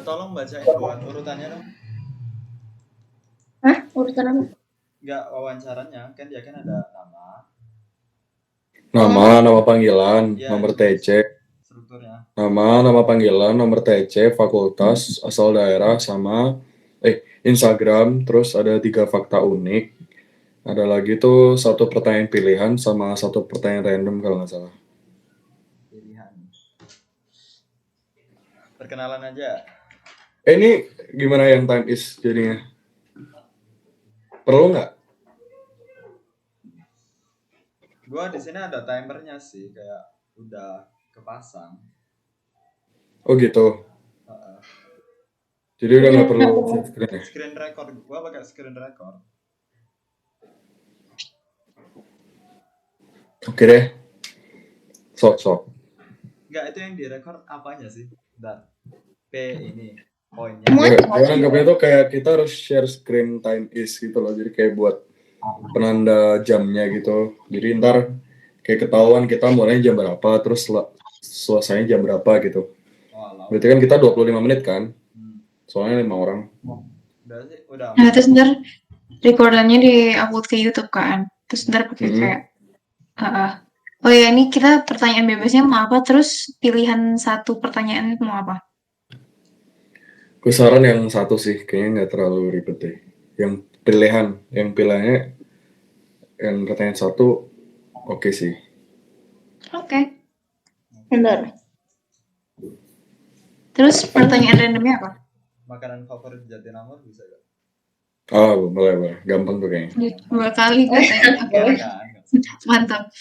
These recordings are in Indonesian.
tolong bacain buat urutannya dong. Hah? Urutan apa? Enggak, wawancaranya kan dia kan ada Nama panggilan, ya, nomor itu TC. strukturnya. Nama panggilan, nomor TC, fakultas, asal daerah, sama Instagram, terus ada 3 fakta unik. Ada lagi tuh 1 pertanyaan pilihan sama 1 pertanyaan random kalau nggak salah. Pilihan. Perkenalan aja. Ini gimana yang time is jadinya? Perlu nggak? Gua di sini ada timernya sih, kayak udah kepasang. Oh gitu. Jadi udah nggak perlu share screen ya? Screen record, gua pakai screen record. Oke deh. Sok. Enggak, itu yang direkord apanya sih? Bentar. P ini poinnya. Gue anggapnya tuh kayak kita harus share screen time is gitu loh. Jadi kayak buat penanda jamnya gitu. Jadi ntar kayak ketahuan kita mulai jam berapa, terus selesainya jam berapa gitu. Berarti kan kita 25 menit kan? Soalnya 5 orang. Udah. Nah, terus ntar recordannya di-upload ke YouTube kan. Terus ntar pakai kayak oh ya, ini kita pertanyaan bebasnya mau apa, terus pilihan 1 pertanyaan mau apa? Gue saran yang 1 sih, kayaknya nggak terlalu ribet deh. Yang pilihannya yang pertanyaan 1 oke sih. Oke. Benar. Terus pertanyaan randomnya apa? Makanan favorit Jatinangor bisa gak? Oh, boleh. Gampang tuh kayaknya. 2 kali katanya. Oke. Mantap.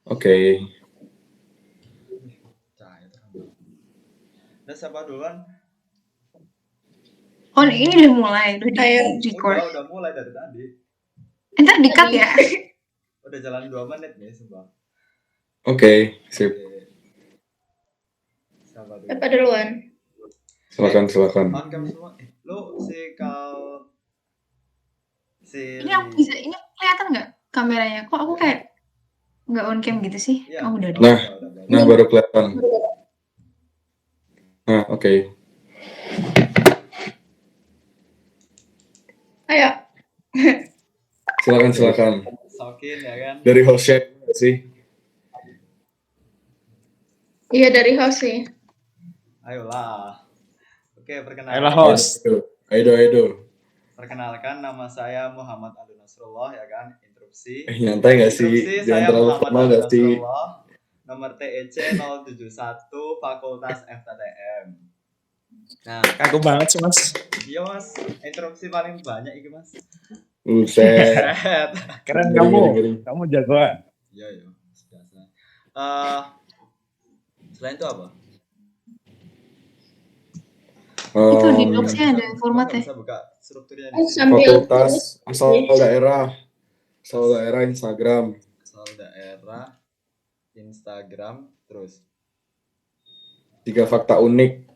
Oke. Udah, siapa duluan? Oh, ini udah mulai, udah di-record. Udah mulai dari tadi. Entar di-cut ya? Udah jalan 2 menit nih, sumpah. Oke, sip. Siapa duluan? Silakan. On cam semua. Lu Ini aku bisa, ini kelihatan nggak kameranya? Kok aku kayak nggak on cam gitu sih? Ya. Oh, udah. Nah baru kelihatan. Nah, oke. Ayo. Silakan. Sokin ya kan? Dari hostnya sih. Iya, dari host sih. Ayolah. Oke, perkenalkan. Ayolah host. Ayo. Perkenalkan, nama saya Muhammad Aldo Nasrullah ya kan. Interupsi. Nyantai nggak sih? Saya Muhammad Aldo nggak sih? Nasrullah. Nomor TEC 071 Fakultas FTTM. Nah, kagum banget sih mas. Iya mas, interupsi paling banyak ini mas. Buset. Keren kamu jagoan. Iya, biasa. Selain itu apa? Itu di docs-nya ada formatnya. Bisa buka strukturnya. Fakultas, asal daerah Instagram. Asal daerah Instagram, terus 3 fakta unik.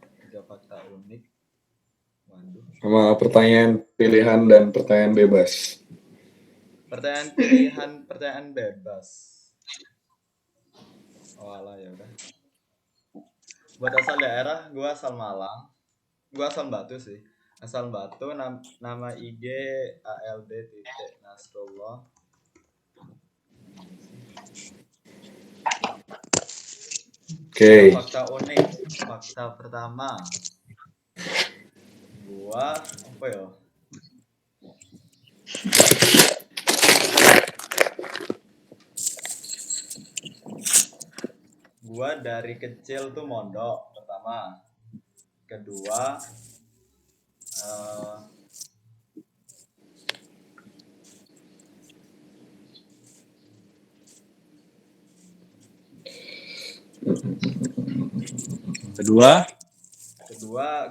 Waduh. Sama pertanyaan pilihan dan pertanyaan bebas. Pertanyaan pilihan, pertanyaan bebas. Oh alah, ya udah. Buat asal daerah, gua asal Malang. Gua asal Batu sih. Asal Batu, nama IG ALD.Nasrullah. Oke. Fakta unik. Fakta pertama. Gua apa ya? Gua dari kecil tuh mondok pertama. Kedua,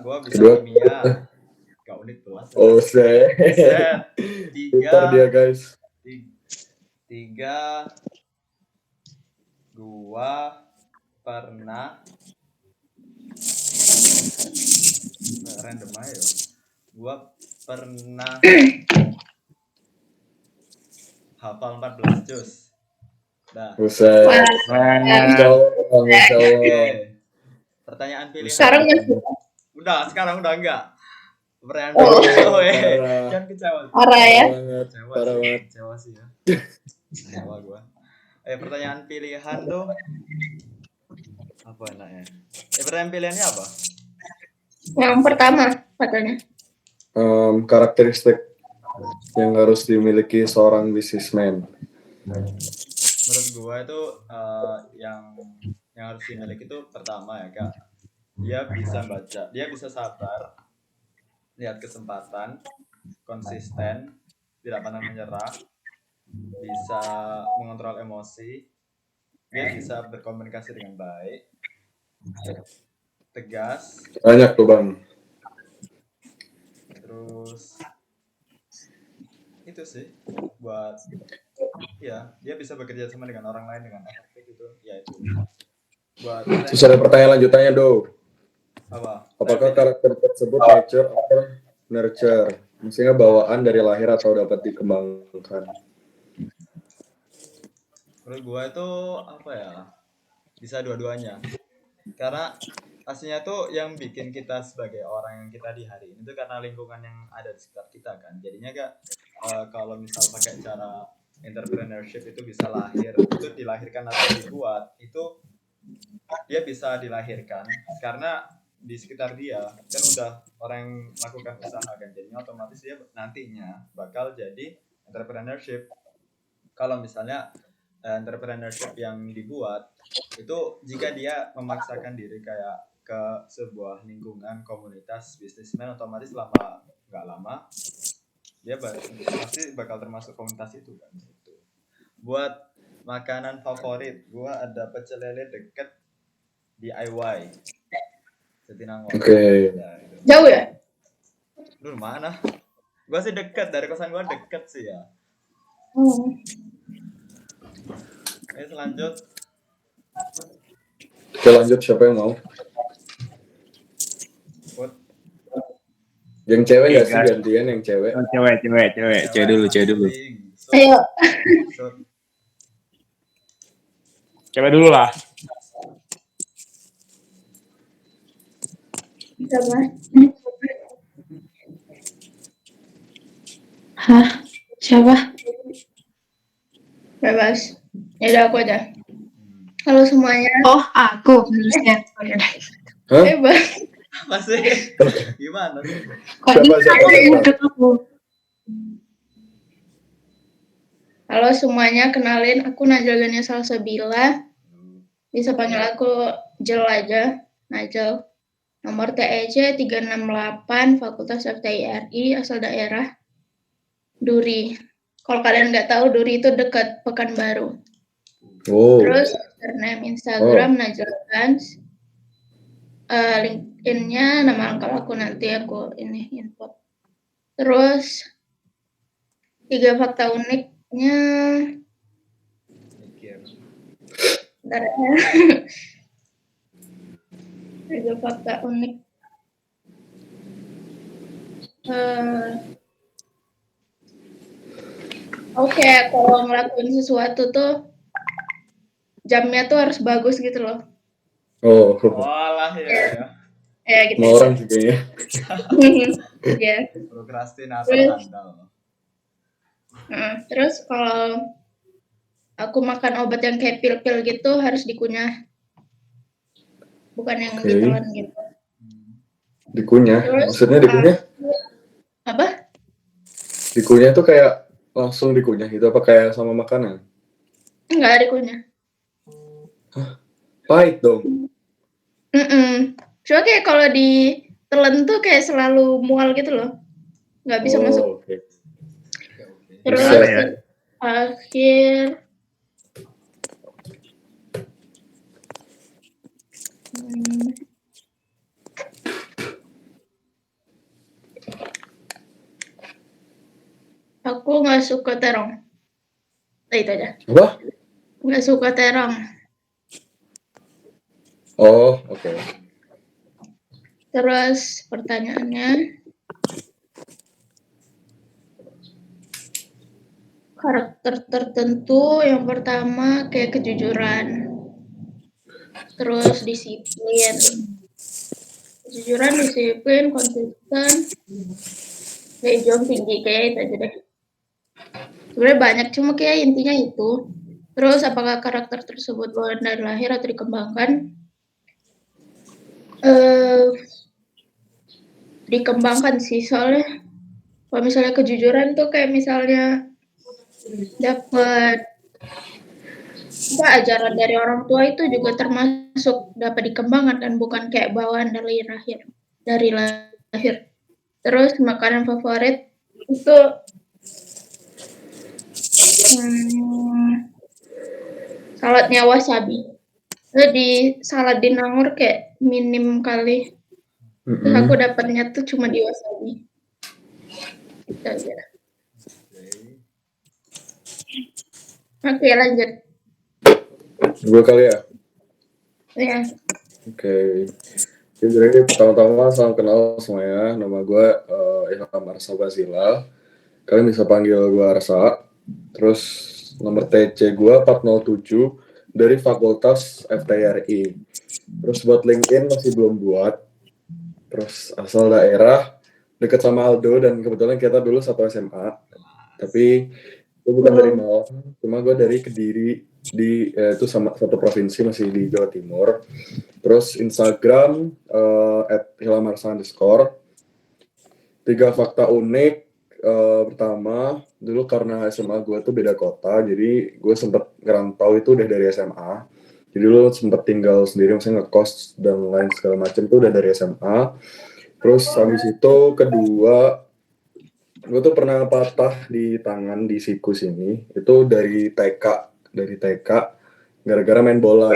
gua bisa kimia. Gak unik tuh. Oh, set. 3 dia guys. 3 gua pernah random aja. Gua pernah hafal 14 juz. Dah. Buset. Oke. Pertanyaan pilihan. Sekarang masih Udah, sekarang udah enggak. Pertanyaan Oh, pilihan. parah. Jangan kecewa. Parah ya. Banget, Kecewa parah sih, banget. kecewa sih ya. Kecewa gua. Pertanyaan pilihan tuh apa enaknya? Pertanyaan pilihannya apa? Yang pertama katanya. Karakteristik yang harus dimiliki seorang businessman. Menurut gua itu yang harus dimiliki itu pertama ya kak, dia bisa baca, dia bisa sabar, lihat kesempatan, konsisten, tidak pernah menyerah, bisa mengontrol emosi, dia bisa berkomunikasi dengan baik, tegas, Banyak tuh bang. terus itu sih buat ya dia bisa bekerja sama dengan orang lain dengan efektif itu ya itu buat Terus ada pertanyaan lanjutannya do. apa Apakah karakter tersebut nature atau nurture? Maksudnya bawaan dari lahir atau dapat dikembangkan? menurut gua itu apa ya, bisa dua-duanya, karena aslinya tuh yang bikin kita sebagai orang yang kita di hari ini tuh karena lingkungan yang ada di sekitar kita kan, jadinya kak kalau misal pakai cara entrepreneurship itu bisa lahir, itu dilahirkan atau dibuat, itu dia bisa dilahirkan karena di sekitar dia kan udah orang yang melakukan usaha kan, jadinya otomatis dia nantinya bakal jadi entrepreneurship. Kalau misalnya entrepreneurship yang dibuat itu jika dia memaksakan diri kayak ke sebuah lingkungan komunitas bisnismen, otomatis nggak lama dia pasti bakal termasuk komunitas itu kan. Gitu. Buat makanan favorit gua ada pecel lele deket DIY Jatinangor. Oke. Ya, itu. Jauh ya? Lu mana? Gua sih deket, dari kosan gua deket sih ya. Selanjut. Oke lanjut, siapa yang mau? Put. Yang cewek nggak sih, guys. gantian yang cewek? Oh, cewek dulu. Ayo. Cewek dulu lah. Siapa? Hah? Siapa? Bebas. Ya udah aku aja. Halo semuanya. Oh, aku harusnya. Hah? Bebas. Apa sih? Gimana sih? Siapa? Halo semuanya, kenalin aku Najel Gania Salsabila. Bisa panggil aku Jel aja, Najel. Nomor TEC 368, Fakultas FTIRI, asal daerah Duri. Kalau kalian nggak tahu, Duri itu dekat Pekanbaru. Oh. Terus username Instagram Najel Gans. LinkedIn-nya nama lengkap aku nanti aku ini info. Terus 3 fakta uniknya. Bentar ya. 3 fakta unik. Oke, kalau ngelakuin sesuatu tuh jamnya tuh harus bagus gitu loh. Oh. Walah ya. Ya gitu. Mau orang juga ya. Ya. Prokrastinator handal. Terus kalau aku makan obat yang kayak pil-pil gitu harus dikunyah. Bukan yang ditelan gitu. Dikunyah? Terus, maksudnya dikunyah? Apa? Dikunyah tuh kayak langsung dikunyah gitu apa kayak sama makanan? Enggak dikunyah. Hah? Pahit dong. Soalnya kayak kalau ditelan tuh kayak selalu mual gitu loh. Nggak bisa masuk. Okay. Terus akhir aku nggak suka terong. Itu aja. Apa? Nggak suka terong. Oh, oke. Terus pertanyaannya, karakter tertentu yang pertama kayak kejujuran, terus disiplin, kejujuran, disiplin, konsisten, jauh tinggi, kayak itu aja deh. Sebenarnya banyak, cuma kayak intinya itu. Terus apakah karakter tersebut bawaan dari lahir atau dikembangkan? Dikembangkan sih, soalnya kalau misalnya kejujuran tuh kayak misalnya dapat ajaran dari orang tua itu juga termasuk dapat dikembangkan kan, bukan kayak bawaan dari lahir. Terus makanan favorit itu saladnya wasabi. Terus di salad di Nangor kayak minim kali. Terus aku dapatnya tuh cuma di wasabi. Gitu aja. Oke, lanjut. Gue kali ya. Ya. Oke. Jadi pertama-tama salam kenal semuanya. Nama gue Ilham Arsa Basila. Kalian bisa panggil gue Arsa. Terus nomor TC gue 407 dari Fakultas FTRI. Terus buat LinkedIn masih belum buat. Terus asal daerah deket sama Aldo, dan kebetulan kita dulu satu SMA. Tapi gue bukan dari Malang, cuma gue dari Kediri, itu sama satu provinsi, masih di Jawa Timur. Terus Instagram @hilamarsa_. 3 fakta unik. Pertama, dulu karena SMA gue tuh beda kota, jadi gue sempet ngerantau itu udah dari SMA. Jadi dulu sempet tinggal sendiri, maksudnya ngekos dan lain segala macam tuh udah dari SMA. Terus habis itu kedua, gue tuh pernah patah di tangan di siku sini. Itu dari TK gara-gara main bola.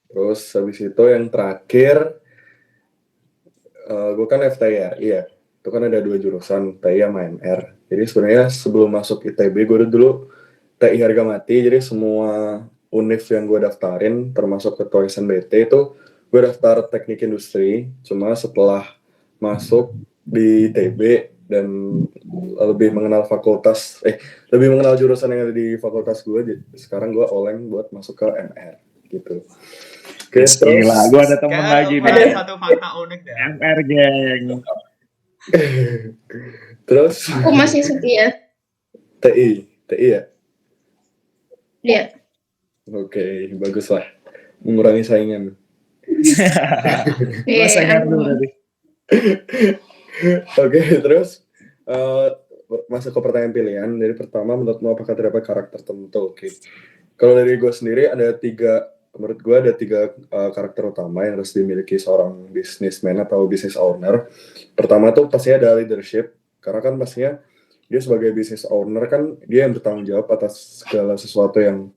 Terus habis itu yang terakhir, gue kan FTRI ya. Itu kan ada 2 jurusan, TI sama MR. Jadi sebenarnya sebelum masuk ITB, gue dulu TI harga mati. Jadi semua univ yang gue daftarin, termasuk ketua SNBT itu, gue daftar teknik industri. Cuma setelah masuk di ITB dan lebih mengenal lebih mengenal jurusan yang ada di fakultas gue, sekarang gue oleng buat masuk ke MR gitu. Oke, Gila, gue ada temen lagi Ada nih. satu fakta unik deh. MR geng. Terus Aku masih setia. TI ya. Iya. Oke, bagus lah. Mengurangi saingan. Gue saingan dulu tadi. Oke, terus masuk ke pertanyaan pilihan. Dari pertama, menurutmu apakah terdapat karakter tertentu? Oke. Kalau dari gue sendiri menurut gue ada 3 karakter utama yang harus dimiliki seorang businessman atau business owner. Pertama tuh pastinya ada leadership, karena kan pastinya dia sebagai business owner kan dia yang bertanggung jawab atas segala sesuatu yang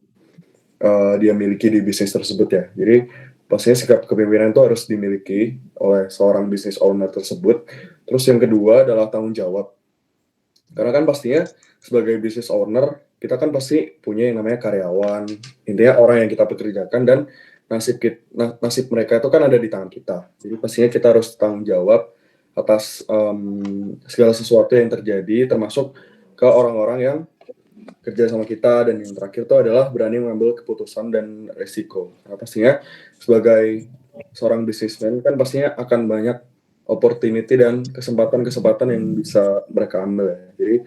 dia miliki di bisnis tersebut ya. Jadi pastinya sikap kepemimpinan itu harus dimiliki oleh seorang business owner tersebut. Terus yang kedua adalah tanggung jawab. Karena kan pastinya sebagai business owner, kita kan pasti punya yang namanya karyawan. Intinya orang yang kita pekerjakan, dan nasib mereka itu kan ada di tangan kita. Jadi pastinya kita harus tanggung jawab atas segala sesuatu yang terjadi, termasuk ke orang-orang yang kerja sama kita. Dan yang terakhir itu adalah berani mengambil keputusan dan resiko. Karena pastinya sebagai seorang businessman kan pastinya akan banyak opportunity dan kesempatan-kesempatan yang bisa mereka ambil ya. Jadi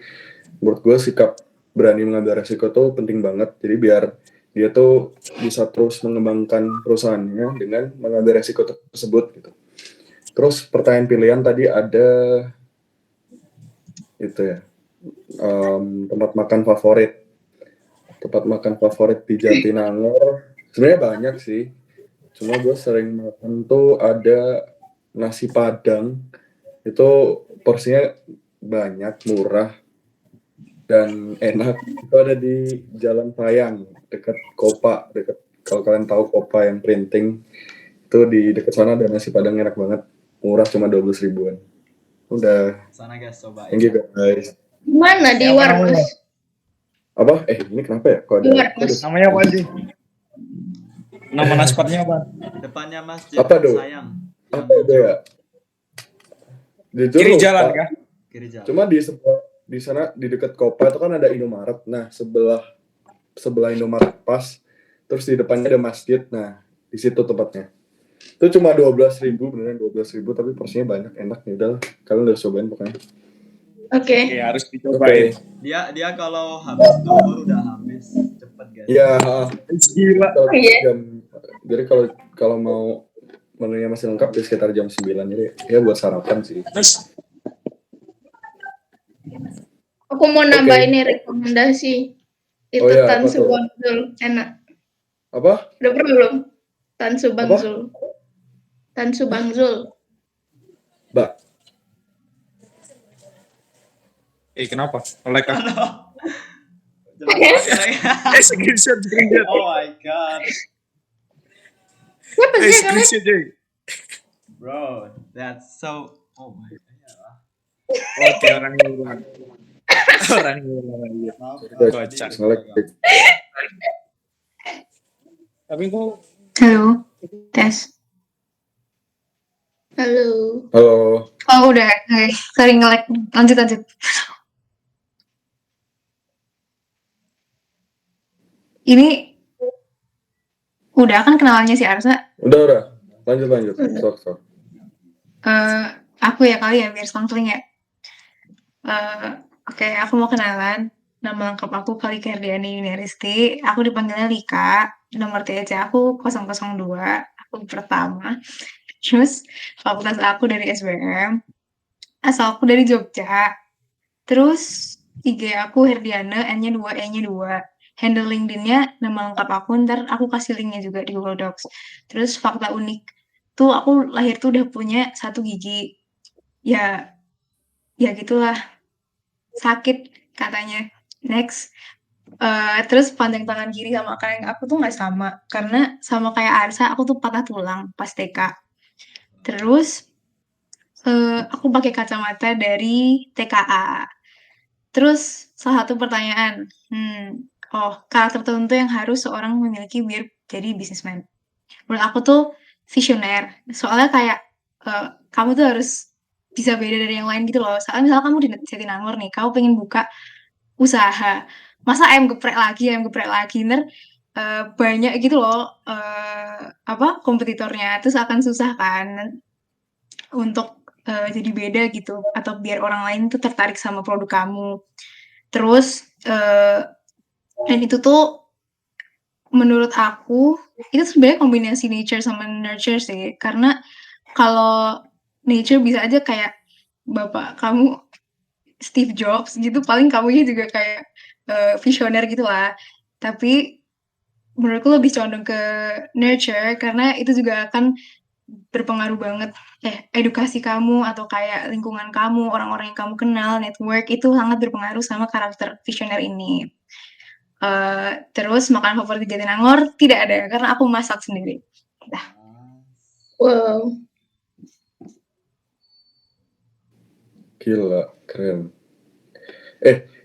menurut gue sikap berani mengambil resiko tuh penting banget. Jadi biar dia tuh bisa terus mengembangkan perusahaannya dengan mengambil resiko tersebut gitu. Terus pertanyaan pilihan tadi ada itu ya, tempat makan favorit di Jatinangor. Sebenarnya banyak sih, cuma gue sering makan tuh ada nasi Padang. Itu porsinya banyak, murah, dan enak. Itu ada di Jalan Payang, dekat Kopa. Kalau kalian tahu Kopa yang printing, itu di dekat sana ada nasi Padang enak banget. Murah, cuma 12 ribuan. Udah. Sana guys, coba. Thank you guys. Gimana di Warmas? Apa? Ini kenapa ya? Kok ada? Namanya apa sih? Nama nasparnya apa? Depannya Masjid Apa tuh? Sayang. Apa itu ya? Kiri jalan kah? Kiri jalan. Cuma di sana di dekat Kopa itu kan ada Indomaret. Nah, sebelah Indomaret pas, terus di depannya ada masjid. Nah, di situ tempatnya. Itu cuma 12.000 beneran 12.000 tapi porsinya banyak, enak nih udah. Kalian udah cobain pokoknya. Oke. Oke, harus Oke. dicobain. Dia kalau habis duhur udah habis cepet guys. Ya, Gila. kalau Iya. jadi kalau mau menunya masih lengkap di sekitar jam 9 jadi ya buat sarapan sih. Terus Aku mau nambah ini rekomendasi. Itu Oh iya, Tan apa tuh? Subangzul, enak. Apa? Udah pernah belum? Tan Subangzul. Tan Subangzul. Mbak. kenapa? Like ah. Coba pakai lagi. Screenshot. Oh my god. Siapa sih kalian? Screenshot Joy. Bro, that's so oh my god. Oke, orang hilang. Orang hilang. Maaf, Kocak. Nge-lag. Tapi kok Halo, tes. Halo. Halo. Oh udah, guys. Sorry nge-lag. Lanjut. Ini udah kan kenalannya si Arsa. Udah. Lanjut. Sok. Aku ya kali ya biar selang-seling ya. Oke, aku mau kenalan. Nama lengkap aku Kali Kerdiani Yuniaristi. Aku dipanggilnya Lika. Nomor TC aku 002. Aku pertama. Terus fakultas aku dari SBM. Asal aku dari Jogja. Terus IG aku Herdiana, N-nya 2, E-nya 2. Handle LinkedIn-nya nama lengkap aku, ntar aku kasih link-nya juga di Google Docs. Terus fakta unik, tuh aku lahir tuh udah punya 1 gigi. Ya gitulah. Sakit katanya. Next. Terus panjang tangan kiri sama kayak aku tuh nggak sama. Karena sama kayak Arsa, aku tuh patah tulang pas TK. Terus aku pakai kacamata dari TKA. Terus salah satu pertanyaan, karakter tertentu yang harus seorang memiliki biar jadi businessman. Menurut aku tuh visioner. Soalnya kayak kamu tuh harus bisa beda dari yang lain gitu loh. Soalnya misalnya kamu di Jatinangor nih, kamu pengen buka usaha. Masa ayam geprek lagi, ntar banyak gitu loh kompetitornya. Terus akan susah kan untuk jadi beda gitu atau biar orang lain tuh tertarik sama produk kamu. Terus dan itu tuh menurut aku itu sebenarnya kombinasi nature sama nurture sih. Karena kalau nature bisa aja kayak bapak kamu Steve Jobs gitu, paling kamunya juga kayak visioner gitu lah. Tapi menurutku lebih condong ke nurture karena itu juga akan berpengaruh banget edukasi kamu atau kayak lingkungan kamu, orang-orang yang kamu kenal, network itu sangat berpengaruh sama karakter visioner ini. Terus makanan favorit di Jatinangor tidak ada karena aku masak sendiri. Wow. Gila, keren.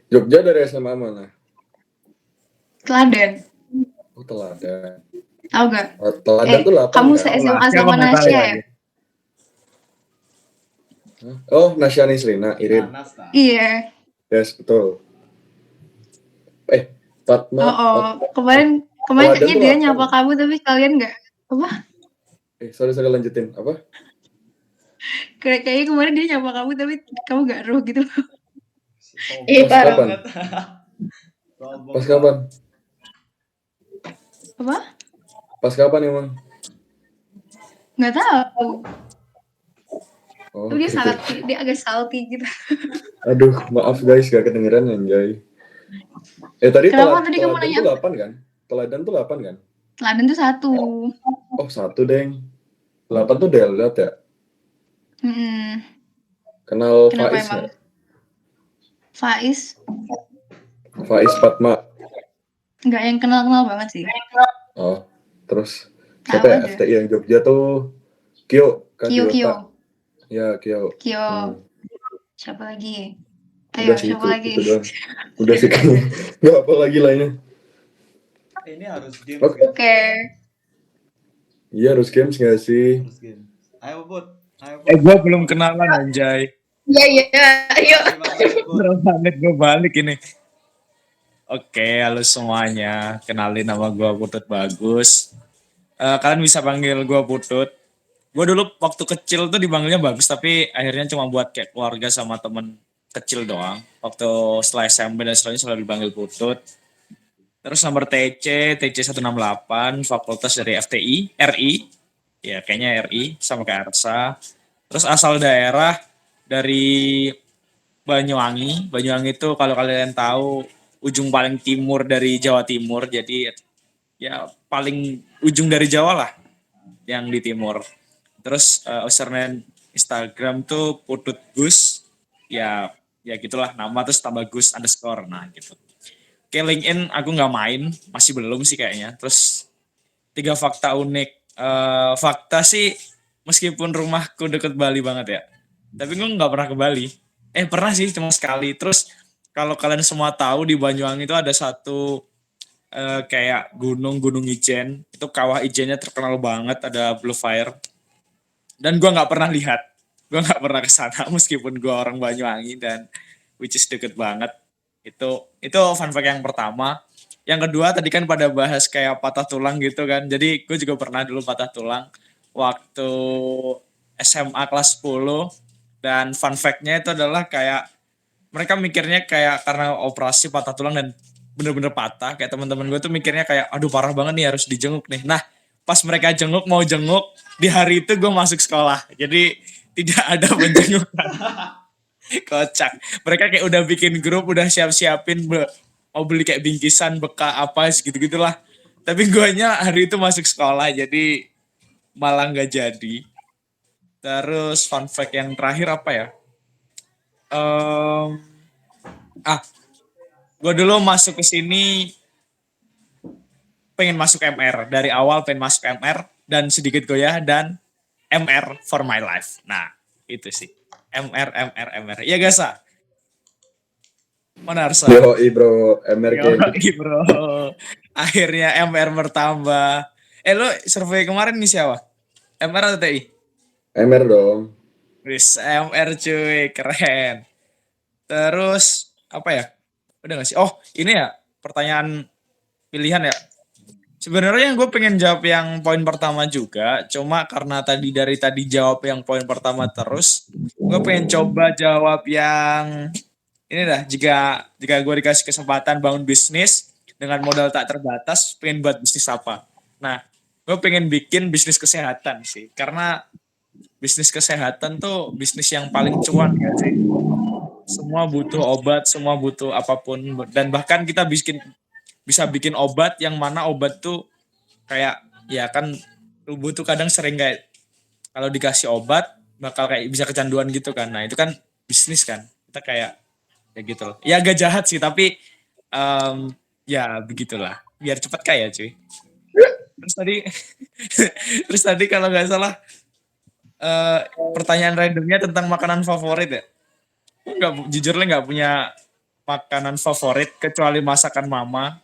Jogja dari SMA mana? Teladan. Oh, Teladan. Tahu gak? Teladan tuh 8 kamu kan? se-SMA Siapa sama nggak tahu Nasya lagi? ya? Oh, Nasya Nislina, Irin. Panas tak? Iya. Yes, betul. Fatma. Kemarin Teladan tuh dia 8. nyapa kamu tapi kalian nggak apa? Sorry lanjutin. Apa? Kayaknya kemarin dia nyapa kamu tapi kamu nggak roh gitu. Parah banget. Pas kapan? Apa? Pas kapan emang? Nggak tahu. Oh, Tapi gitu. dia agak salty gitu. Aduh, maaf guys, gak kedengeran anjay. Tadi Kenapa tadi kamu nanya? tuh 8 kan? Teladan tuh 8 kan? Teladan tuh 1. Oh, 1 deng. 8 tuh Deldat ya? Kenal Kenapa Faiz emang? nggak? Faiz Fatma. nggak yang kenal banget sih. Oh, terus Tahu siapa ya aja. FTI yang Jogja tuh? Kyo. Ya, Kyo. Siapa lagi? Udah sih siapa lagi? Itu doang. Udah sih kayaknya. Gak apa lagi lainnya. Ini harus games. Oke. Iya, harus games gak sih? Harus games. Ayo Put. Gue belum kenalan anjay. Iya, ayo. Berapa menit gue balik ini. Oke, halo semuanya. Kenalin nama gue Putut Bagus. Kalian bisa panggil gue Putut. Gue dulu waktu kecil tuh dipanggilnya Bagus, tapi akhirnya cuma buat kayak keluarga sama temen kecil doang. Waktu setelah SMP dan selanjutnya selalu dipanggil Putut. Terus nomor TC 168, fakultas dari FTI, RI. Ya kayaknya RI, sama kayak Arsa. Terus asal daerah dari Banyuwangi. Banyuwangi itu kalau kalian tahu ujung paling timur dari Jawa Timur. Jadi ya paling ujung dari Jawa lah yang di timur. Terus username Instagram tuh Putut Gus. Ya ya gitulah nama terus tambah Gus underscore. Nah gitu. Oke, LinkedIn aku nggak main, masih belum sih kayaknya. Terus 3 fakta unik. Fakta sih meskipun rumahku deket Bali banget ya, tapi gue nggak pernah ke Bali. Pernah sih cuma sekali. Terus kalau kalian semua tahu di Banyuwangi itu ada satu kayak Gunung Ijen. Itu kawah Ijennya terkenal banget, ada Blue Fire. Dan gue nggak pernah lihat, gue nggak pernah ke sana meskipun gue orang Banyuwangi dan which is deket banget. Itu fun fact yang pertama. Yang kedua tadi kan pada bahas kayak patah tulang gitu kan. Jadi gue juga pernah dulu patah tulang waktu SMA kelas 10. Dan fun fact-nya itu adalah kayak mereka mikirnya kayak karena operasi patah tulang dan bener-bener patah. Kayak teman-teman gue tuh mikirnya kayak aduh parah banget nih harus dijenguk nih. Nah pas mereka mau jenguk di hari itu gue masuk sekolah. Jadi tidak ada penjengukan. Kocak. Mereka kayak udah bikin grup, udah siap-siapin mau beli kayak bingkisan, bekal apa gitu-gitulah. Tapi guanya hari itu masuk sekolah, jadi malah nggak jadi. Terus fun fact yang terakhir apa ya? Em, gue dulu masuk ke sini pengen masuk MR. Dari awal pengen masuk MR dan sedikit goyah dan MR for my life. Nah, itu sih. MR. Iya gak, Sa? Mana Arsa? Yoi bro, MRK. Yoi bro. Akhirnya MR bertambah. Lo survei kemarin nih siapa? MR atau TI? MR dong. Wis, MR cuy, keren. Terus, apa ya? Udah gak sih? Oh, ini ya, pertanyaan pilihan ya. Sebenarnya gue pengen jawab yang poin pertama juga, cuma karena dari tadi jawab yang poin pertama terus, gue pengen coba jawab yang ini dah. Jika gue dikasih kesempatan bangun bisnis dengan modal tak terbatas, pengen buat bisnis apa? Nah, gue pengen bikin bisnis kesehatan sih, karena bisnis kesehatan tuh bisnis yang paling cuan kan sih. Semua butuh obat, semua butuh apapun, dan bahkan kita bisa bikin obat yang mana obat tuh kayak ya kan tubuh tuh kadang sering kayak kalau dikasih obat bakal kayak bisa kecanduan gitu kan. Nah, itu kan bisnis kan. Kita kayak ya gitu loh. Ya agak jahat sih tapi ya begitulah. Biar cepat kaya cuy. Terus tadi terus tadi kalau nggak salah pertanyaan randomnya tentang makanan favorit ya. Jujur lah nggak punya makanan favorit kecuali masakan mama.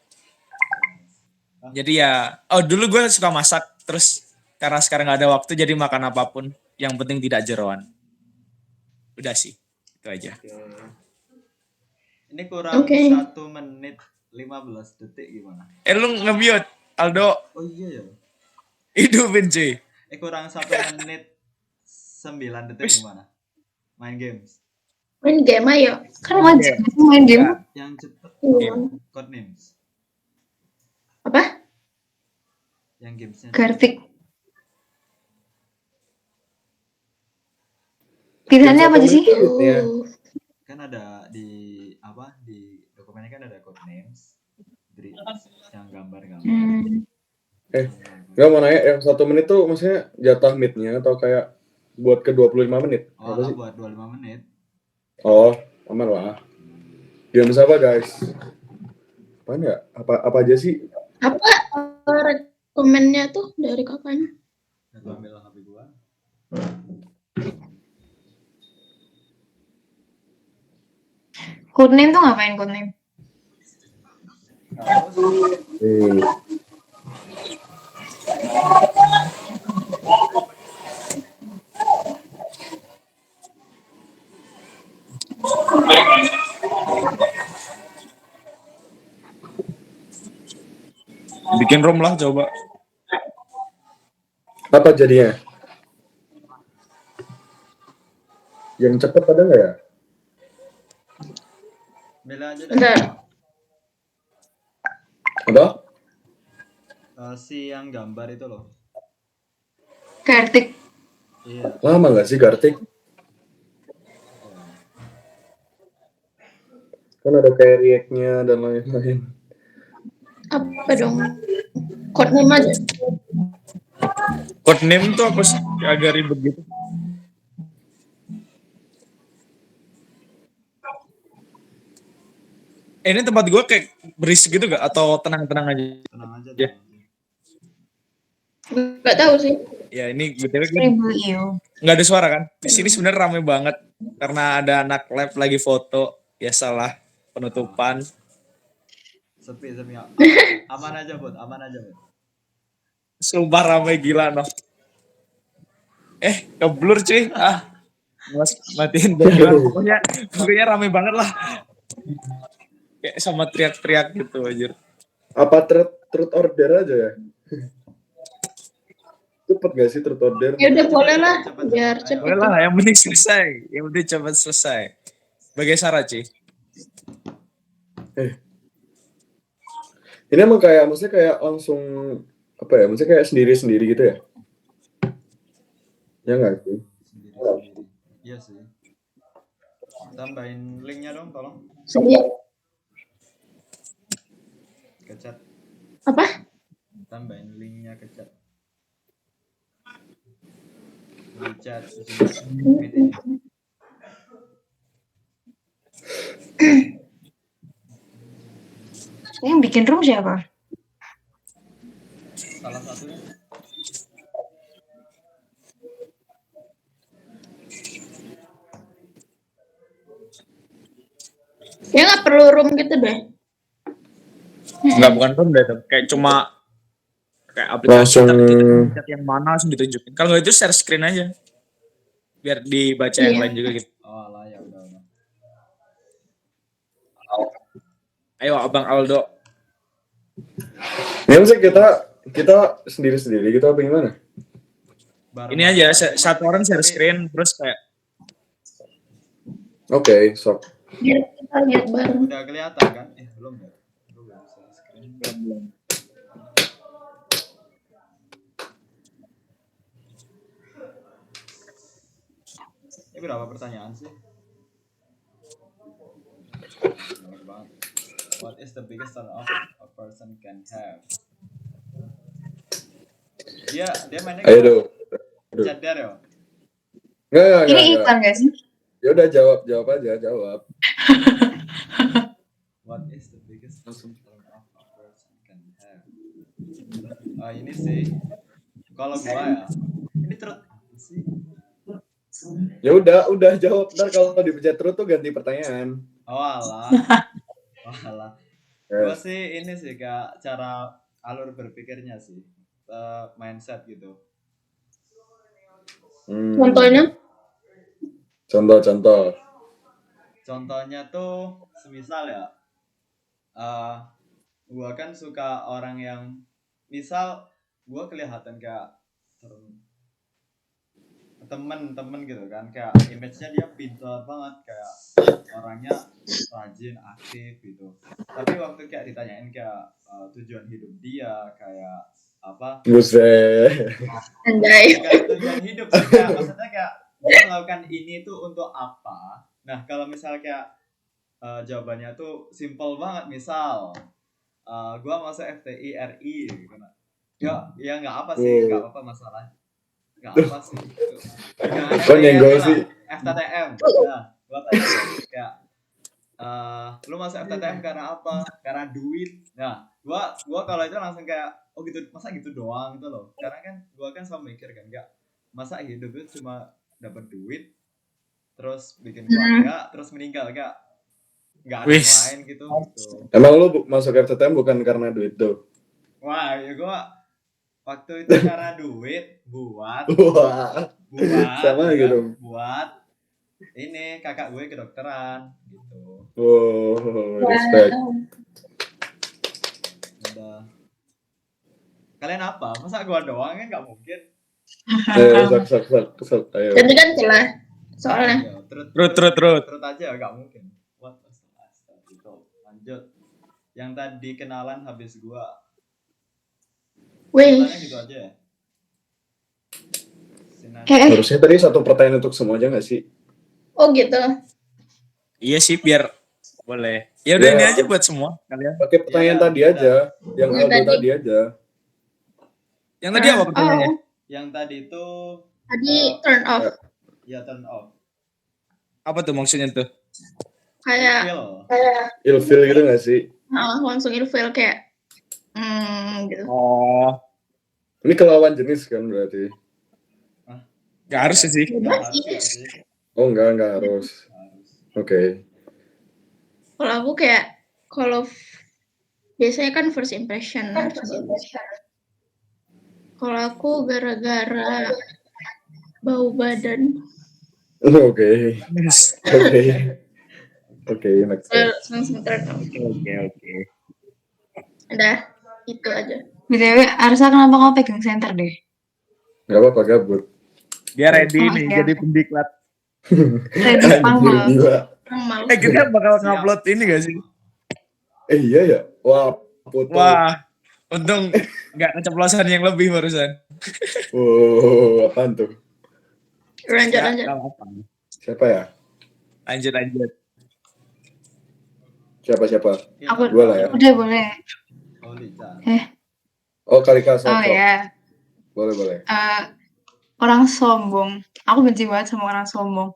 Jadi ya, dulu gue suka masak, terus karena sekarang gak ada waktu jadi makan apapun, yang penting tidak jeroan. Udah sih, itu aja. Oke. Ini kurang Oke. 1 menit 15 detik gimana? Lu nge-mute, Aldo, Oh iya ya. hidupin cuy. Kurang 1 menit 9 detik gimana? Main games. Main game ayo. Kan wajib main game. Yang cepet Codenames. Apa? Yang gamesnya Gartik. Pilihannya apa aja sih? Ya. kan ada di dokumennya kan ada Codenames, yang gambar-gambar. Gak mau nanya, yang 1 menit tuh maksudnya jatah midnya atau kayak buat ke 25 menit? Oh, Apa sih? buat 25 menit. Oh, aman lah. Games apa guys? Apaan ya? Apa aja sih? Apa rekomennya tuh dari kakaknya? Aku ambil HP gua. Codename tuh ngapain codename? Bikin room lah coba. Apa jadinya? Yang cepet ada nggak ya? Bela aja deh. Bentar. Ada? Si yang gambar itu loh. Kartik. Iya. Lama nggak sih Kartik? Kan ada kayak react-nya dan lain-lain. Apa dong? Codename aja. Codename tuh apa sih? Agak ribet gitu. Ini tempat gue kayak berisik gitu gak? Atau tenang-tenang aja? Tenang aja. Ya. Nggak tahu sih. Ya ini BTW Ribu you. nggak ada suara kan? Di sini sebenarnya rame banget karena ada anak lab lagi foto. Ya salah penutupan. Sepi. Aman aja, Bud. Sumpah rame gila noh. Keblur cuy. Mas matiin background. Pokoknya rame banget lah. Kayak sama teriak-teriak gitu anjir. Apa truth order aja ya? Cepet gak sih truth order? Ya udah boleh lah, Cepet. biar Ayo. cepet. Boleh lah, yang penting selesai. Yang penting cepat selesai. Bagai Sarah cuy. Ini emang kayak, maksudnya kayak langsung, apa ya, maksudnya kayak sendiri-sendiri gitu ya? Ya nggak sih? Sendiri. Iya sih. Tambahin linknya dong, tolong. Sedia. Ke chat. Apa? Tambahin linknya ke chat. Di chat. Meeting. Yang bikin room siapa? Salah satunya. Ya nggak perlu room gitu deh. Enggak, bukan room deh. Kayak cuma kayak aplikasi Langsung- ntar kita chat yang mana langsung ditunjukin. Kalau nggak itu share screen aja. Biar dibaca yang Iya. lain juga gitu. Oh lah ya udah. Ayo Abang Aldo. Ya maksudnya kita sendiri-sendiri gitu apa gimana? Bareng. Ini aja satu orang share screen terus kayak Oke, sok. Biar kita lihat bareng. Udah kelihatan kan? Belum ya? Belum bisa screen. Ini berapa pertanyaan sih? Banyak banget. What is the biggest turn off a person can have? Dia mainnya Ayo dong. cadar ya? Enggak. Ini iklan gak sih? Ya udah jawab aja. What is the biggest turn off a person can have? Ini sih. Kalau gua ya, ini terus sih. Ya udah jawab. Ntar kalau dipencet terus tuh ganti pertanyaan. Oh alah. Gua sih ini sih kayak cara alur berpikirnya sih. Mindset gitu. Contohnya? Contoh. Contohnya tuh semisal ya, gua kan suka orang yang misal gua kelihatan kayak temen gitu kan, kayak image-nya dia pintar banget, kayak orangnya rajin, aktif gitu. Tapi waktu kayak ditanyain kayak tujuan hidup dia kayak apa? Buset. Anjay. Kayak tujuan hidup sih, kayak maksudnya kayak dia melakukan ini tuh untuk apa? Nah kalau misal kayak jawabannya tuh simple banget, misal gua masuk FTI RI gitu. Ya nggak apa sih, nggak apa masalah, nggak apa sih. Kok nyenggol sih? FTTM, nah gua tanya kayak lu masuk FTTM karena apa? Karena duit. Nah gua kalau itu langsung kayak oh gitu, masa gitu doang gitu loh. Karena kan gua kan selalu mikir kan, nggak masa hidup itu cuma dapat duit terus bikin keluarga terus meninggal, nggak ada yang lain gitu. Emang lu masuk FTTM bukan karena duit tuh? Wah ya gua waktu itu karena duit buat sama ya, gitu. buat ini kakak gue kedokteran gitu. Respect. Udah. Kalian apa? Masa gua doang kan nggak mungkin. Sok. Ayo. Jadi kan celah. soalnya. Ya, Trut. terus aja nggak mungkin. What was the last time we talked? Lanjut. Yang tadi kenalan habis gua. Wih, Pertanyaannya gitu aja ya. Sinan. Harusnya tadi satu pertanyaan untuk semua aja nggak sih? oh gitu. Iya sih biar boleh. Ya udah Ya. ini aja buat semua kalian. Pakai pertanyaan Iya, tadi udah. aja, yang Yang Aldo tadi. tadi aja. Yang tadi apa pertanyaannya? Oh, Yang tadi itu tadi turn off. ya turn off. Apa tuh maksudnya tuh? Kayak Ilfil gitu nggak sih? langsung ilfeel kayak gitu. Oh, Ini kelawan jenis kan berarti? nggak harus sih. Nggak harus sih. Oh enggak harus. Harus. Oke. Kalau aku kayak biasanya kan first impression. Kalau aku gara-gara bau badan, Oke. Oke, next. langsung turn off. Oke. Udah, itu aja. BTW, Arsa kenapa kau pegang center deh? Gak apa-apa gabut. Dia ready Oh, nih siap. jadi pendiklat. Ready pangmal. Gila. Malu. Kita bakal ngupload ini gak sih? Iya ya. Wah, foto. Wah, untung nggak keceplosan yang lebih barusan. Wow, apaan tuh? Lanjut. Nggak apa-apa. Siapa ya? Lanjut. Siapa? Aku Gua lah ya. udah boleh. Oh, Lica. Oh, Kalika Oh sok. ya. Boleh. Orang sombong. Aku benci banget sama orang sombong.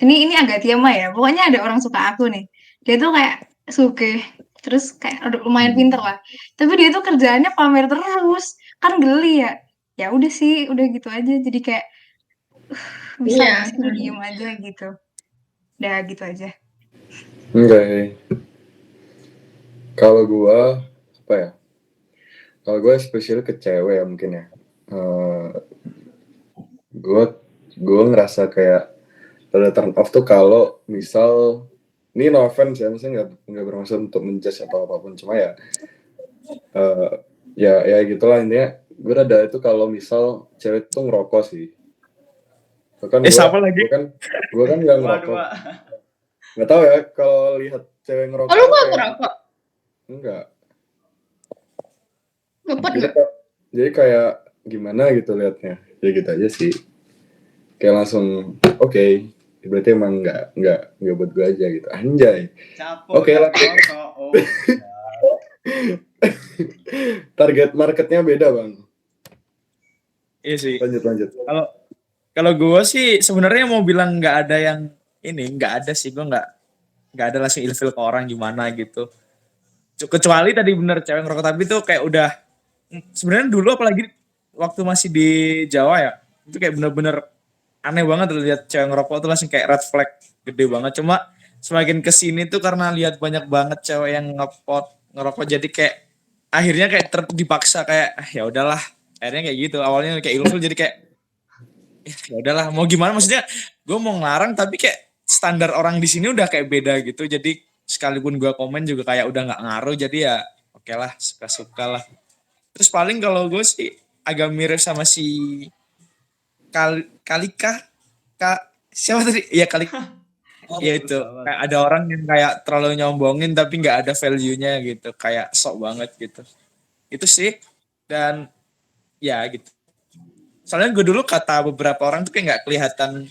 Ini agak tiama ya. Pokoknya ada orang suka aku nih. Dia tuh kayak sugih, terus kayak lumayan pinter lah. Tapi dia tuh kerjaannya pamer terus. Kan geli ya. Ya udah sih, udah gitu aja. Jadi kayak bisa Iya. nggak sih diem aja gitu. Udah gitu aja. Oke. Kalau gua apa ya? Kalau gua spesial ke cewek ya mungkin ya. Gue ngerasa kayak ada turn off tuh kalau misal ini no offense ya, maksudnya nggak bermaksud untuk menjudge atau apapun, cuma ya ya gitulah intinya. Gue rada itu kalau misal cewek tuh ngerokok sih. Bahkan Siapa lagi? gue kan nggak ngerokok. Dua. Nggak tahu ya kalau lihat cewek ngerokok. Oh, lu nggak kayak- ngerokok? Enggak. Ngepet Jadi, nggak? jadi kayak gimana gitu liatnya, ya gitu aja sih. Kayak langsung oke, berarti emang nggak buat gue aja gitu, anjay. Capok. Oke lah. Oh. Target marketnya beda bang. Iya sih. Lanjut. Kalau gue sih sebenarnya mau bilang nggak ada yang ini, nggak ada sih, gue nggak ada langsung ilfil ke orang gimana gitu. Kecuali tadi bener cewek ngerokok, tapi tuh kayak udah sebenarnya dulu apalagi waktu masih di Jawa ya, itu kayak bener-bener aneh banget tuh lihat cewek ngerokok tuh langsung kayak red flag gede banget. Cuma semakin kesini tuh karena lihat banyak banget cewek yang ngerokok jadi kayak akhirnya kayak dipaksa kayak ya udahlah, akhirnya kayak gitu. Awalnya kayak ilfil jadi kayak ya udahlah, mau gimana, maksudnya gue mau ngelarang tapi kayak standar orang di sini udah kayak beda gitu, jadi sekalipun gue komen juga kayak udah nggak ngaruh, jadi ya oke lah, suka-suka lah. Terus paling kalau gue sih agak mirip sama si Kalika, siapa tadi ya, Kalika. Ya itu kayak ada orang yang kayak terlalu nyombongin tapi nggak ada value-nya gitu, kayak sok banget gitu. Itu sih. Dan ya gitu. Soalnya gue dulu kata beberapa orang tuh kayak nggak kelihatan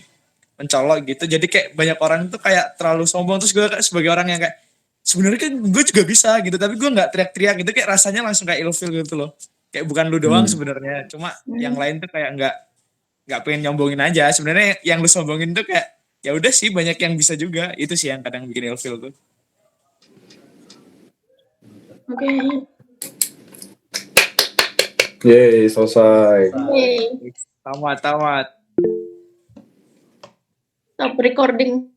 mencolok gitu. Jadi kayak banyak orang tuh kayak terlalu sombong. Terus gue sebagai orang yang kayak sebenarnya kan gue juga bisa gitu, tapi gue nggak teriak-teriak gitu, kayak rasanya langsung kayak ilfil gitu loh. Kayak bukan lu doang sebenarnya, cuma yang lain tuh kayak nggak pengen nyombongin aja. Sebenarnya yang lu sombongin tuh kayak ya udah sih, banyak yang bisa juga. Itu sih yang kadang bikin ilfil tuh. Oke. Yeay, selesai. Oke. Tamat. Stop recording.